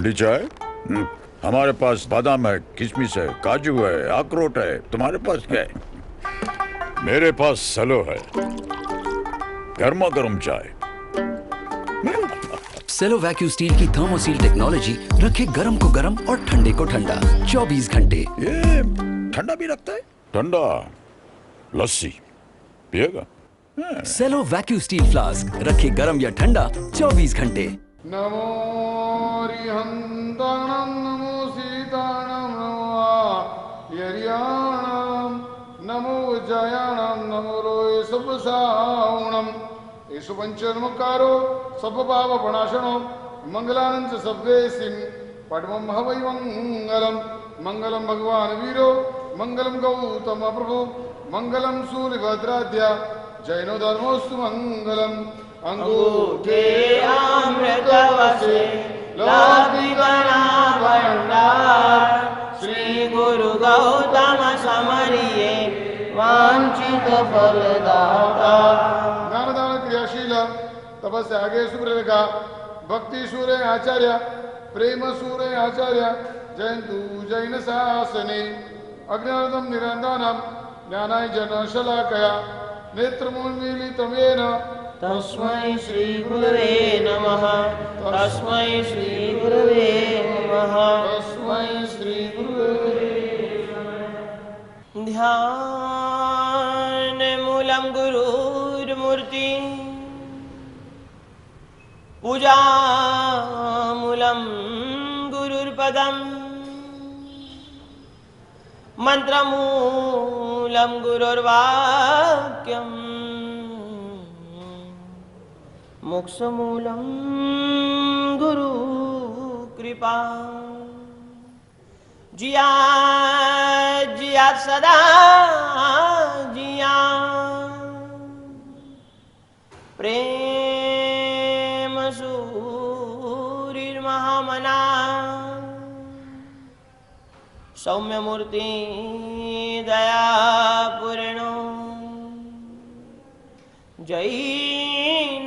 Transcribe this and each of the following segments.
ठंडी चाय? हमारे पास बादाम है, किशमिश है, काजू है, अखरोट है। तुम्हारे पास क्या है? मेरे पास सेलो है, गर्मा गर्म चाय। सेलो वैक्यू स्टील की थर्मोसील टेक्नोलॉजी रखे गर्म को गर्म और ठंडे को ठंडा 24 घंटे। ये ठंडा भी रखता है? ठंडा लस्सी पिएगा? सेलो वैक्यू स्टील फ्लास्क रखे गर्म या ठंडा 24 घंटे। नमो रिहंताणं नमो सीताणं नमो यर्याणं नमो जयाणं नमो रोय सुपसावणं येषु पंचन्मकारो सपपापप्रणाशनो मंगलानंच सब्देसिं पद्मं हवै मंगलम मंगलम भगवान वीरो मंगलम गौतम प्रभु मंगलम सूर्यभद्राद्या जैनो धर्मोस्तु मंगलम अंगूठे अमृतवसे लौकिकना भंडार श्री गुरु गौतम समरिये वांछित फलदाता। ज्ञानदान क्रियाशील तपस्या आगे सुप्रलेखा भक्ति सूर्य आचार्य प्रेम सूर्य आचार्य जयंतु जैन शासने अज्ञानदम निरंदानम ज्ञानाय जन शलाकया नेत्रमुन्मीलितं येन तस्मै श्री गुरुवे नमः। तस्मै श्री गुरुवे नमः। तस्मै श्री गुरुवे ध्यान मूलम गुरुर्मूर्ति पूजा मूलम गुरुर्पदम मंत्रमूलम गुरुर्वाक्यम मोक्षमूलम गुरु कृपा। जिया जिया सदा जिया प्रेम सूरिर्महामना सौम्य मूर्ति दया पूर्णो जैनाचार्यो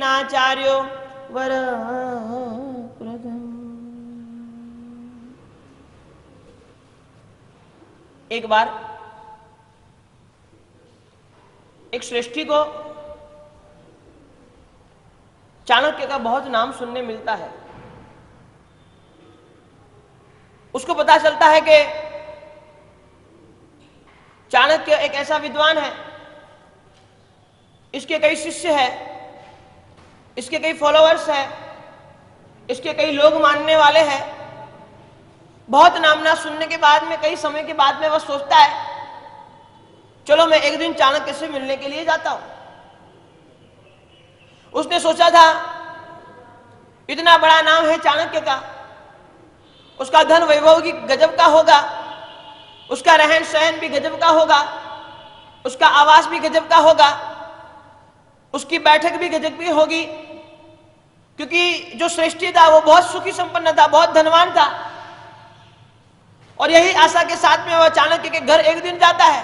वरप्रदम्। एक बार एक श्रेष्ठी को चाणक्य का बहुत नाम सुनने मिलता है। उसको पता चलता है कि चाणक्य एक ऐसा विद्वान है, इसके कई शिष्य हैं, इसके कई फॉलोअर्स हैं, इसके कई लोग मानने वाले हैं। बहुत नामना सुनने के बाद में कई समय के बाद में वह सोचता है चलो मैं एक दिन चाणक्य से मिलने के लिए जाता हूं। उसने सोचा था इतना बड़ा नाम है चाणक्य का, उसका धन वैभव की गजब का होगा, उसका रहन सहन भी गजब का होगा, उसका आवास भी गजब का होगा, उसकी बैठक भी गजब की होगी, क्योंकि जो श्रेष्ठी था वो बहुत सुखी संपन्न था, बहुत धनवान था। और यही आशा के साथ में वह चाणक्य के घर एक दिन जाता है।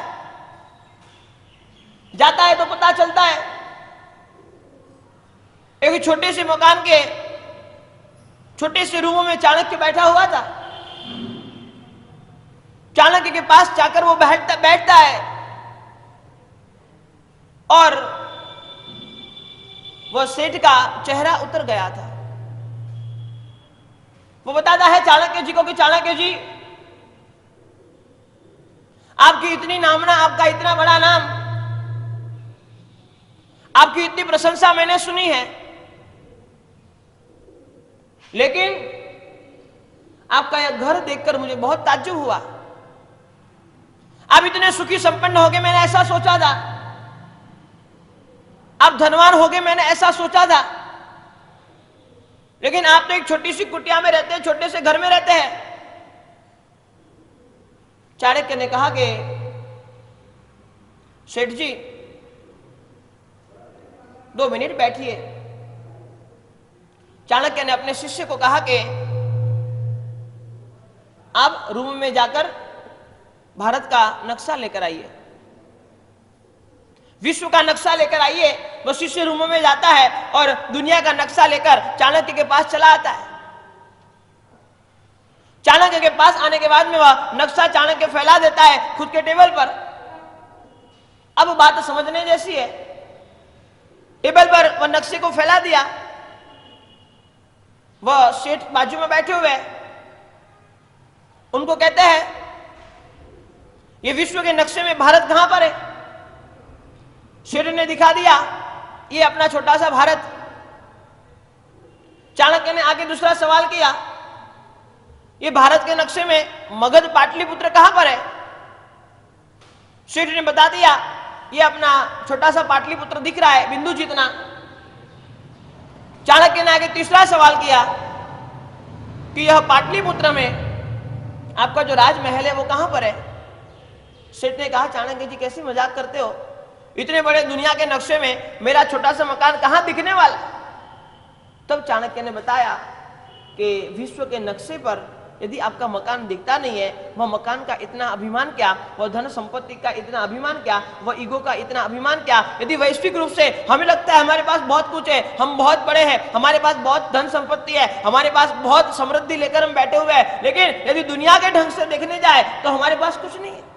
जाता है तो पता चलता है एक छोटे से मकान के छोटे से रूम में चाणक्य बैठा हुआ था। चाणक्य के पास जाकर वो बैठता है और वह सेठ का चेहरा उतर गया था। वो बताता है चाणक्य जी को कि चाणक्य जी आपकी इतनी नामना, आपका इतना बड़ा नाम, आपकी इतनी प्रशंसा मैंने सुनी है, लेकिन आपका यह घर देखकर मुझे बहुत ताज्जुब हुआ। आप इतने सुखी संपन्न हो गए मैंने ऐसा सोचा था, आप धनवान हो गए मैंने ऐसा सोचा था, लेकिन आप तो एक छोटी सी कुटिया में रहते हैं, छोटे से घर में रहते हैं। चाणक्य ने कहा कि सेठ जी 2 मिनट बैठिए। चाणक्य ने अपने शिष्य को कहा कि आप रूम में जाकर भारत का नक्शा लेकर आइए, विश्व का नक्शा लेकर आइए। वो शिष्य रूम में जाता है और दुनिया का नक्शा लेकर चाणक्य के पास चला आता है। चाणक्य के पास आने के बाद में वह नक्शा चाणक्य फैला देता है खुद के टेबल पर। अब बात समझने जैसी है। टेबल पर वह नक्शे को फैला दिया, वह सेठ बाजू में बैठे हुए हैं, उनको कहते हैं ये विश्व के नक्शे में भारत कहां पर है? सेठ ने दिखा दिया ये अपना छोटा सा भारत। चाणक्य ने आगे दूसरा सवाल किया, ये भारत के नक्शे में मगध पाटलिपुत्र कहां पर है? सेठ ने बता दिया ये अपना छोटा सा पाटलिपुत्र दिख रहा है, बिंदु जितना। चाणक्य ने आगे तीसरा सवाल किया कि यह पाटलिपुत्र में आपका जो राजमहल है वो कहां पर है? सेठ ने कहा चाणक्य जी कैसी मजाक करते हो, इतने बड़े दुनिया के नक्शे में मेरा छोटा सा मकान कहां दिखने वाला? तब चाणक्य ने बताया कि विश्व के नक्शे पर यदि आपका मकान दिखता नहीं है, वह मकान का इतना अभिमान क्या, वह धन संपत्ति का इतना अभिमान क्या, वह ईगो का इतना अभिमान क्या। यदि वैश्विक रूप से हमें लगता है हमारे पास बहुत कुछ है, हम बहुत बड़े हैं, हमारे पास बहुत धन संपत्ति है, हमारे पास बहुत समृद्धि लेकर हम बैठे हुए हैं, लेकिन यदि दुनिया के ढंग से देखने जाए तो हमारे पास कुछ नहीं है।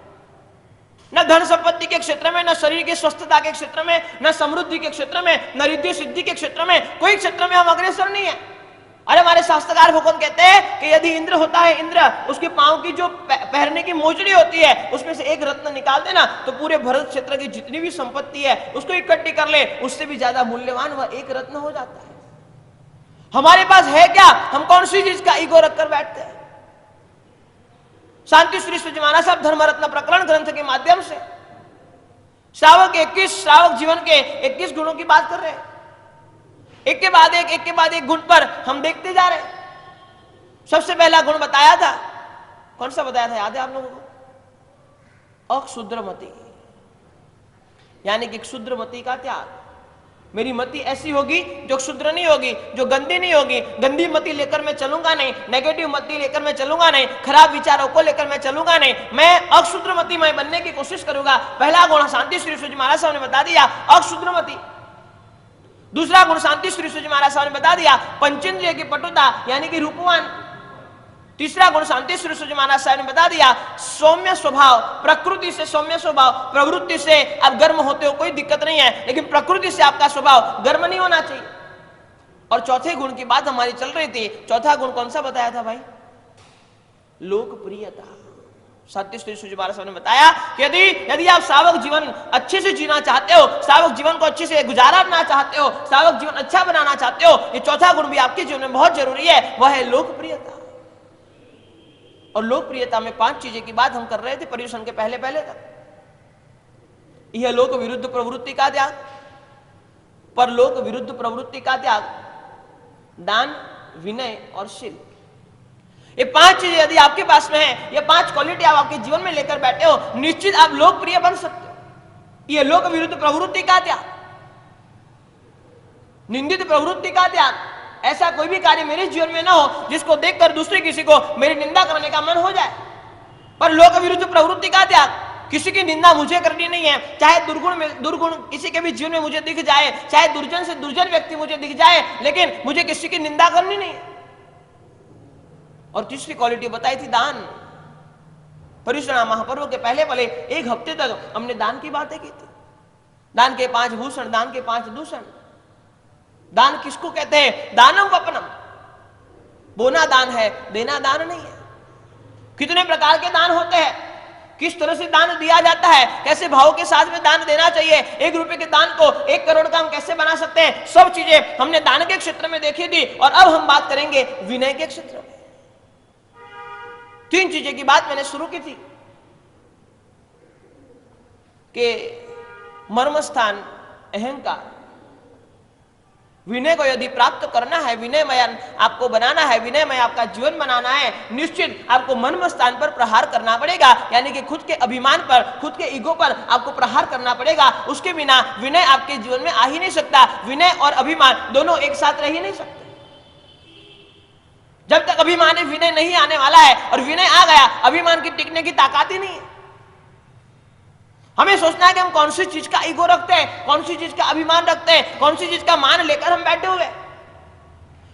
न धन संपत्ति के क्षेत्र में, न शरीर की स्वस्थता के क्षेत्र में, न समृद्धि के क्षेत्र में, न रिद्धि सिद्धि के क्षेत्र में, कोई क्षेत्र में हम अग्रसर नहीं है। अरे हमारे शास्त्रकार भगवान कहते हैं कि यदि इंद्र होता है, इंद्र उसके पांव की जो पहनने की मोजड़ी होती है उसमें से एक रत्न निकाल देना तो पूरे भरत क्षेत्र की जितनी भी संपत्ति है उसको इकट्ठी कर ले, उससे भी ज्यादा मूल्यवान वह एक रत्न हो जाता है। हमारे पास है क्या? हम कौन सी चीज का ईगो रखकर बैठते हैं? शांति श्री सुजमाना साहब धर्म रत्न प्रकरण ग्रंथ के माध्यम से श्रावक 21 श्रावक जीवन के 21 गुणों की बात कर रहे हैं। एक के बाद एक गुण पर हम देखते जा रहे हैं। सबसे पहला गुण बताया था, कौन सा बताया था, याद है आप लोगों को? अक्षुद्रमति, यानी कि क्षुद्रमति का त्याग। मेरी मति ऐसी होगी जो क्षुद्र नहीं होगी, जो गंदी नहीं होगी। गंदी मति लेकर मैं चलूंगा नहीं, नेगेटिव मति लेकर मैं चलूंगा नहीं, खराब विचारों को लेकर मैं चलूंगा नहीं, मैं अक्षुद्रमति मैं बनने की कोशिश करूंगा। पहला गुण शांति श्री सूजी महाराज साहब ने बता दिया, अक्षुद्रमति। दूसरा गुण शांति श्री सूजी महाराज साहब ने बता दिया, पंचेंद्रिय की पटुता यानी कि रूपवान। तीसरा गुण शांति श्री सूजी महाराज साहब ने बता दिया, सौम्य स्वभाव, प्रकृति से सौम्य स्वभाव। प्रवृत्ति से आप गर्म होते हो कोई दिक्कत नहीं है, लेकिन प्रकृति से आपका स्वभाव गर्म नहीं होना चाहिए। और चौथे गुण की बात हमारी चल रही थी, चौथा गुण कौन सा बताया था भाई? लोकप्रियता। शांति श्री सूजी महाराज साहब ने बताया कि यदि आप सावक जीवन अच्छे से जीना चाहते हो, सावक जीवन को अच्छे से गुजारना चाहते हो, सावक जीवन अच्छा बनाना चाहते हो, ये चौथा गुण भी आपके जीवन में बहुत जरूरी है, वह है लोकप्रियता। और लोकप्रियता में 5 चीजें की बात हम कर रहे थे पर्यूषण के पहले तक। यह लोक विरुद्ध प्रवृत्ति का त्याग, परलोक विरुद्ध प्रवृत्ति का त्याग, दान, विनय और शील। ये 5 चीजें यदि आपके पास में है, ये 5 क्वालिटी आप आपके जीवन में लेकर बैठे हो, निश्चित आप लोकप्रिय बन सकते हो। यह लोक विरुद्ध प्रवृत्ति का त्याग, निंदित प्रवृत्ति का त्याग। ऐसा कोई भी कार्य मेरे जीवन में ना हो जिसको देखकर दूसरे किसी को मेरी निंदा करने का मन हो जाए। पर लोक विरुद्ध प्रवृत्ति का त्याग, किसी की निंदा मुझे करनी नहीं है, चाहे दुर्गुण किसी के भी जीवन में मुझे दिख जाए, चाहे दुर्जन से दुर्जन व्यक्ति मुझे दिख जाए, लेकिन मुझे किसी की निंदा करनी नहीं है। और तीसरी क्वालिटी बताई थी दान। पर्यूषण महापर्व के पहले 1 हफ्ते तक हमने दान की बातें की थी। दान के 5 भूषण, दान के 5 दूषण। दान किसको कहते हैं? दानम वपनम। बोना दान है, देना दान नहीं है। कितने प्रकार के दान होते हैं, किस तरह से दान दिया जाता है, कैसे भाव के साथ में दान देना चाहिए, 1 रुपए के दान को 1 करोड़ का हम कैसे बना सकते हैं, सब चीजें हमने दान के क्षेत्र में देखी थी। और अब हम बात करेंगे विनय के क्षेत्र में। 3 चीजें की बात मैंने शुरू की थी कि मर्मस्थान अहंकार। विनय को यदि प्राप्त करना है, विनयमय आपको बनाना है, विनयमय आपका जीवन बनाना है, निश्चित आपको मर्म स्थान पर प्रहार करना पड़ेगा, यानी कि खुद के अभिमान पर, खुद के ईगो पर आपको प्रहार करना पड़ेगा। उसके बिना विनय आपके जीवन में आ ही नहीं सकता। विनय और अभिमान दोनों एक साथ रह ही नहीं सकते। जब तक अभिमान है, विनय नहीं आने वाला है, और विनय आ गया, अभिमान की टिकने की ताकत ही नहीं है। हमें सोचना है कि हम कौन सी चीज का ईगो रखते हैं, कौन सी चीज का अभिमान रखते हैं, कौन सी चीज का मान लेकर हम बैठे हुए।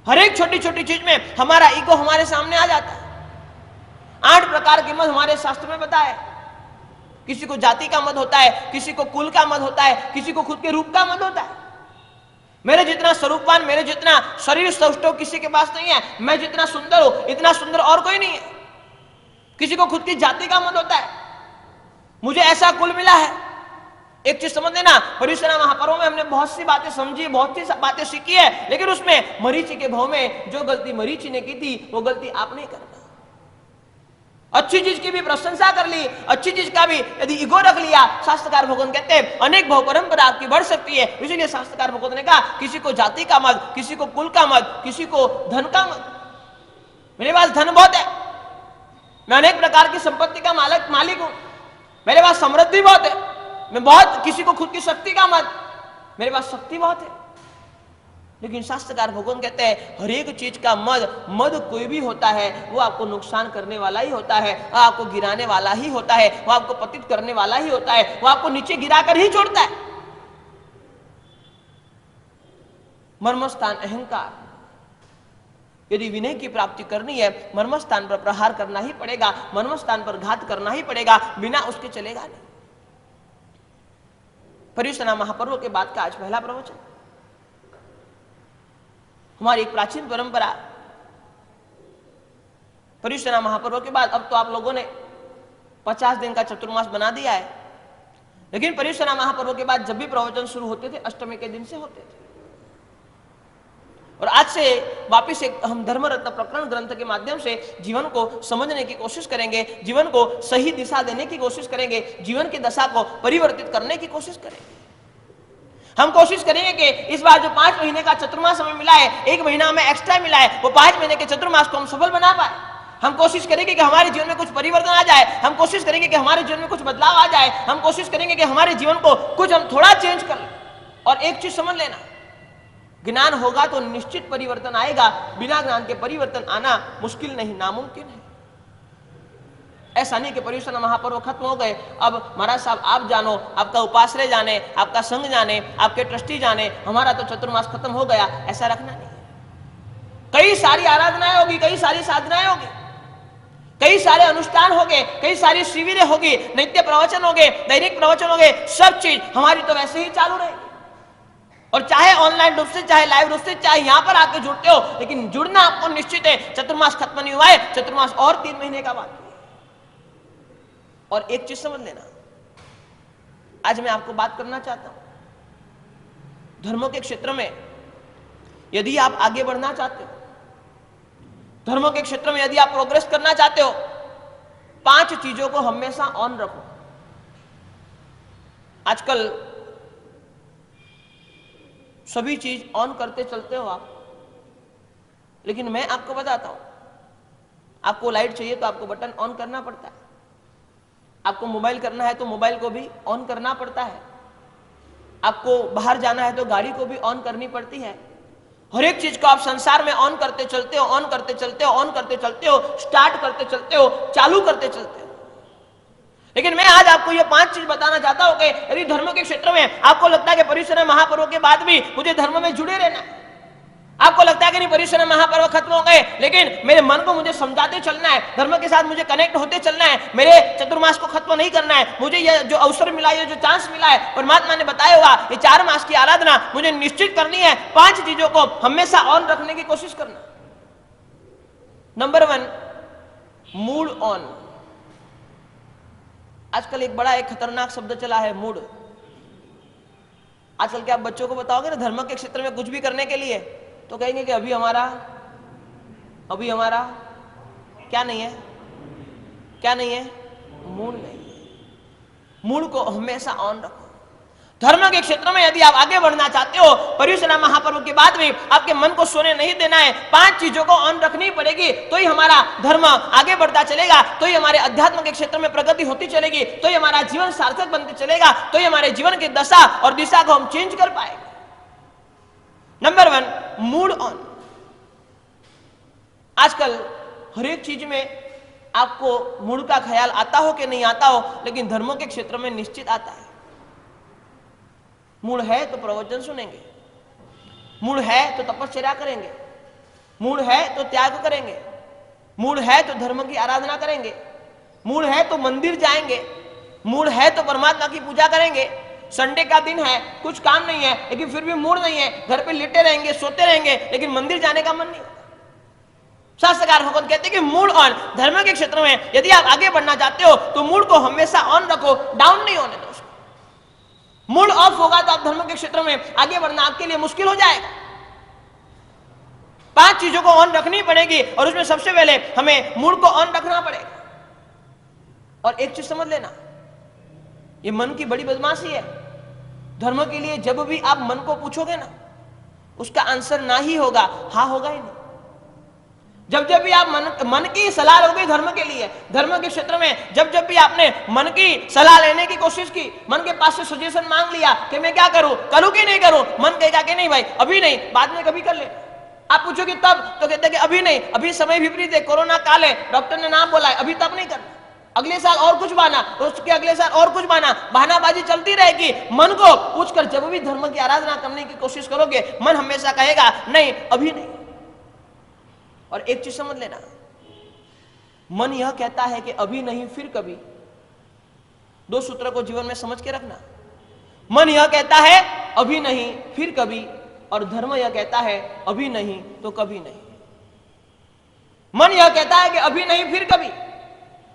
हर एक छोटी छोटी चीज में हमारा ईगो हमारे सामने आ जाता है। 8 प्रकार के मद हमारे शास्त्र में बताए। किसी को जाति का मद होता है, किसी को कुल का मद होता है, किसी को खुद के रूप का मद होता है। मेरे जितना स्वरूपवान, मेरे जितना शरीर सौष्ठव किसी के पास नहीं है। मैं जितना सुंदर हूं, इतना सुंदर और कोई नहीं है। किसी को खुद की जाति का मद होता है, मुझे ऐसा कुल मिला है। एक चीज समझ लेना, परिसरा महापर्व में हमने बहुत सी बातें समझी, बहुत सी बातें सीखी है, लेकिन उसमें मरीचि के भाव में जो गलती मरीचि ने की थी वो गलती आप नहीं करना। अच्छी चीज की भी प्रशंसा कर ली, अच्छी चीज का भी यदि ईगो रख लिया, शास्त्रकार भगवान कहते हैं अनेक भाव परंपरा आपकी बढ़ सकती है। इसीलिए शास्त्रकार भगवान ने कहा किसी को जाति का मद, किसी को कुल का मद, किसी को धन का मद। मेरे पास धन बहुत है, मैं अनेक प्रकार की संपत्ति का मालिक हूं, मेरे पास समृद्धि बहुत है, मैं बहुत, किसी को खुद की शक्ति का मद, मेरे पास शक्ति बहुत है। लेकिन शास्त्रकार भगवान कहते हैं हर एक चीज का मद कोई भी होता है वो आपको नुकसान करने वाला ही होता है, आपको गिराने वाला ही होता है, वो आपको पतित करने वाला ही होता है, वो आपको नीचे गिराकर ही छोड़ता है। मर्मस्थान अहंकार, यदि विनय की प्राप्ति करनी है मर्मस्थान पर प्रहार करना ही पड़ेगा, मर्मस्थान पर घात करना ही पड़ेगा, बिना उसके चलेगा नहीं। पर्युषणा महापर्व के बाद का आज पहला प्रवचन। हमारी एक प्राचीन परंपरा, पर्युषणा महापर्व के बाद अब तो आप लोगों ने 50 दिन का चतुर्मास बना दिया है, लेकिन पर्युषणा महापर्व के बाद जब भी प्रवचन शुरू होते थे अष्टमी के दिन से होते थे। और आज से वापिस एक हम धर्म रत्न प्रकरण ग्रंथ के माध्यम से जीवन को समझने की कोशिश करेंगे, जीवन को सही दिशा देने की कोशिश करेंगे, जीवन की दशा को परिवर्तित करने की कोशिश करेंगे। हम कोशिश करेंगे कि इस बार जो 5 महीने का चतुर्मास समय मिला है, 1 महीना में एक्स्ट्रा मिला है, वो 5 महीने के चतुर्मास को हम सफल बना पाए। हम कोशिश करेंगे कि हमारे जीवन में कुछ परिवर्तन आ जाए, हम कोशिश करेंगे कि हमारे जीवन में कुछ बदलाव आ जाए, हम कोशिश करेंगे कि हमारे जीवन को कुछ हम थोड़ा चेंज कर लें। और एक चीज समझ लेना, ज्ञान होगा तो निश्चित परिवर्तन आएगा, बिना ज्ञान के परिवर्तन आना मुश्किल नहीं, नामुमकिन है। ऐसा नहीं कि पर्युषण महापर्व खत्म हो गए, अब महाराज साहब आप जानो, आपका उपाश्रय जाने, आपका संघ जाने, आपके ट्रस्टी जाने, हमारा तो चतुर्मास खत्म हो गया, ऐसा रखना नहीं। कई सारी आराधनाएं होगी, कई सारी साधनाएं होगी, कई सारे अनुष्ठान होंगे, कई सारी शिविरें होगी, नित्य प्रवचन होंगे, दैनिक प्रवचन होंगे, सब चीज हमारी तो वैसे ही चालू रहेगी। और चाहे ऑनलाइन रूप से, चाहे लाइव रूप से, चाहे यहां पर आके जुड़ते हो, लेकिन जुड़ना आपको निश्चित है। चतुर्मास खत्म नहीं हुआ है, चतुर्मास और 3 महीने का बाकी है। और एक चीज समझ लेना, आज मैं आपको बात करना चाहता हूं, धर्मों के क्षेत्र में यदि आप आगे बढ़ना चाहते हो, धर्मों के क्षेत्र में यदि आप प्रोग्रेस करना चाहते हो, 5 चीजों को हमेशा ऑन रखो। आजकल सभी चीज ऑन करते चलते हो आप, लेकिन मैं आपको बताता हूं, आपको लाइट चाहिए तो आपको बटन ऑन करना पड़ता है, आपको मोबाइल करना है तो मोबाइल को भी ऑन करना पड़ता है, आपको बाहर जाना है तो गाड़ी को भी ऑन करनी पड़ती है। हर एक चीज को आप संसार में ऑन करते चलते हो, ऑन करते चलते हो, ऑन करते चलते हो, स्टार्ट करते चलते हो, चालू करते चलते हो। लेकिन मैं आज आपको ये 5 चीज बताना चाहता हूं कि यदि धर्म के क्षेत्र में आपको लगता है कि पर्युषण महापर्व के बाद भी मुझे धर्म में जुड़े रहना है, आपको लगता है कि नहीं पर्युषण महापर्व खत्म हो गए, लेकिन मेरे मन को मुझे समझाते चलना है, धर्म के साथ मुझे कनेक्ट होते चलना है, मेरे चतुर्मास को खत्म नहीं करना है, मुझे ये जो अवसर मिला, ये जो चांस मिला है, परमात्मा ने बताया हुआ ये 4 मास की आराधना मुझे निश्चित करनी है। 5 चीजों को हमेशा ऑन रखने की कोशिश करना। Number 1, mood on. आजकल एक बड़ा खतरनाक शब्द चला है, मूड। आजकल के आप बच्चों को बताओगे ना धर्म के क्षेत्र में कुछ भी करने के लिए, तो कहेंगे कि अभी हमारा क्या नहीं है, क्या नहीं है, मूड नहीं है। मूड को हमेशा ऑन रखो। धर्म के क्षेत्र में यदि आप आगे बढ़ना चाहते हो, पर्युषण महापर्व के बाद भी आपके मन को सोने नहीं देना है, 5 चीजों को ऑन रखनी पड़ेगी, तो ही हमारा धर्म आगे बढ़ता चलेगा, तो ही हमारे अध्यात्म के क्षेत्र में प्रगति होती चलेगी, तो ही हमारा जीवन सार्थक बनते चलेगा, तो ही हमारे जीवन की दशा और दिशा को हम चेंज कर पाएंगे। Number 1, mood on. आजकल हर एक चीज में आपको मूड का ख्याल आता हो कि नहीं आता हो, लेकिन धर्मों के क्षेत्र में निश्चित आता है। मूड है तो प्रवचन सुनेंगे, मूड है तो तपस्या करेंगे, मूड है तो त्याग करेंगे, मूड है तो धर्म की आराधना करेंगे, मूड है तो मंदिर जाएंगे, मूड है तो परमात्मा की पूजा करेंगे। संडे का दिन है, कुछ काम नहीं है, लेकिन फिर भी मूड नहीं है, घर पे लेटे रहेंगे, सोते रहेंगे, लेकिन मंदिर जाने का मन नहीं होगा। शास्त्रकार भगवत कहते हैं कि मूड ऑन। धर्म के क्षेत्र में यदि आप आगे बढ़ना चाहते हो तो मूड को हमेशा ऑन रखो, डाउन नहीं होने दो उसको। मूड ऑफ होगा तो आप धर्म के क्षेत्र में आगे बढ़ना आपके लिए मुश्किल हो जाएगा। 5 चीजों को ऑन रखनी पड़ेगी और उसमें सबसे पहले हमें मूड को ऑन रखना पड़ेगा। और एक चीज समझ लेना, ये मन की बड़ी बदमाशी है। धर्म के लिए जब भी आप मन को पूछोगे ना, उसका आंसर ना ही होगा, हाँ होगा ही नहीं। जब जब भी आप मन की सलाह लोगे धर्म के लिए, धर्म के क्षेत्र में जब जब भी आपने मन की सलाह लेने की कोशिश की, मन के पास से सजेशन मांग लिया कि मैं क्या करूं कि नहीं करूं, मन कहेगा कि नहीं भाई अभी नहीं, बाद में कभी कर ले। आप पूछोगे तब, तो कहते हैं कि अभी नहीं, अभी समय विपरीत है, कोरोना काल है, डॉक्टर ने नाम बोला है, अभी तब नहीं करना, अगले साल और कुछ बहाना, उसके अगले साल और कुछ बहानाबाजी चलती रहेगी। मन को पूछकर जब भी धर्म की आराधना करने की कोशिश करोगे, मन हमेशा कहेगा नहीं अभी नहीं। और एक चीज समझ लेना, मन यह कहता है कि अभी नहीं फिर कभी। 2 सूत्र को जीवन में समझ के रखना। मन यह कहता है अभी नहीं फिर कभी, और धर्म यह कहता है अभी नहीं तो कभी नहीं। मन यह कहता है कि अभी नहीं फिर कभी।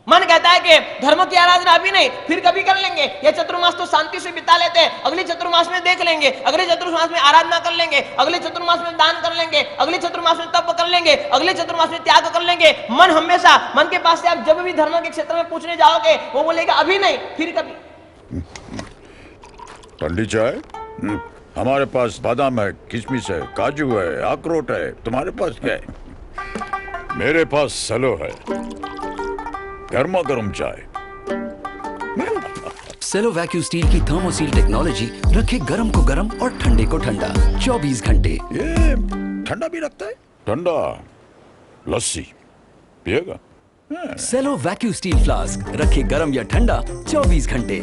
मन कहता है कि धर्म की आराधना अभी नहीं फिर कभी कर लेंगे, ये चतुर्मास तो शांति से बिता लेते हैं, अगले चतुर्मास में देख लेंगे, अगले चतुर्मास में आराधना कर लेंगे, अगले चतुर्मास में दान कर लेंगे, अगले चतुर्मास में तप कर लेंगे, अगले चतुर्मास में त्याग कर लेंगे। मन हमेशा, मन के पास से आप जब भी धर्म के क्षेत्र में पूछने जाओगे, वो बोलेगा अभी नहीं फिर कभी। ठंडी चाय? हमारे पास बादाम है, किशमिश है, काजू है, अखरोट है। तुम्हारे पास क्या है? मेरे पास सलो है, गर्मा गर्म चाय। सेलो वैक्यूम स्टील की थर्मोसील टेक्नोलॉजी रखे गर्म को गर्म और ठंडे को ठंडा 24 घंटे। ये ठंडा भी रखता है? ठंडा लस्सी पिएगा? सेलो वैक्यूम स्टील फ्लास्क रखे गर्म या ठंडा 24 घंटे।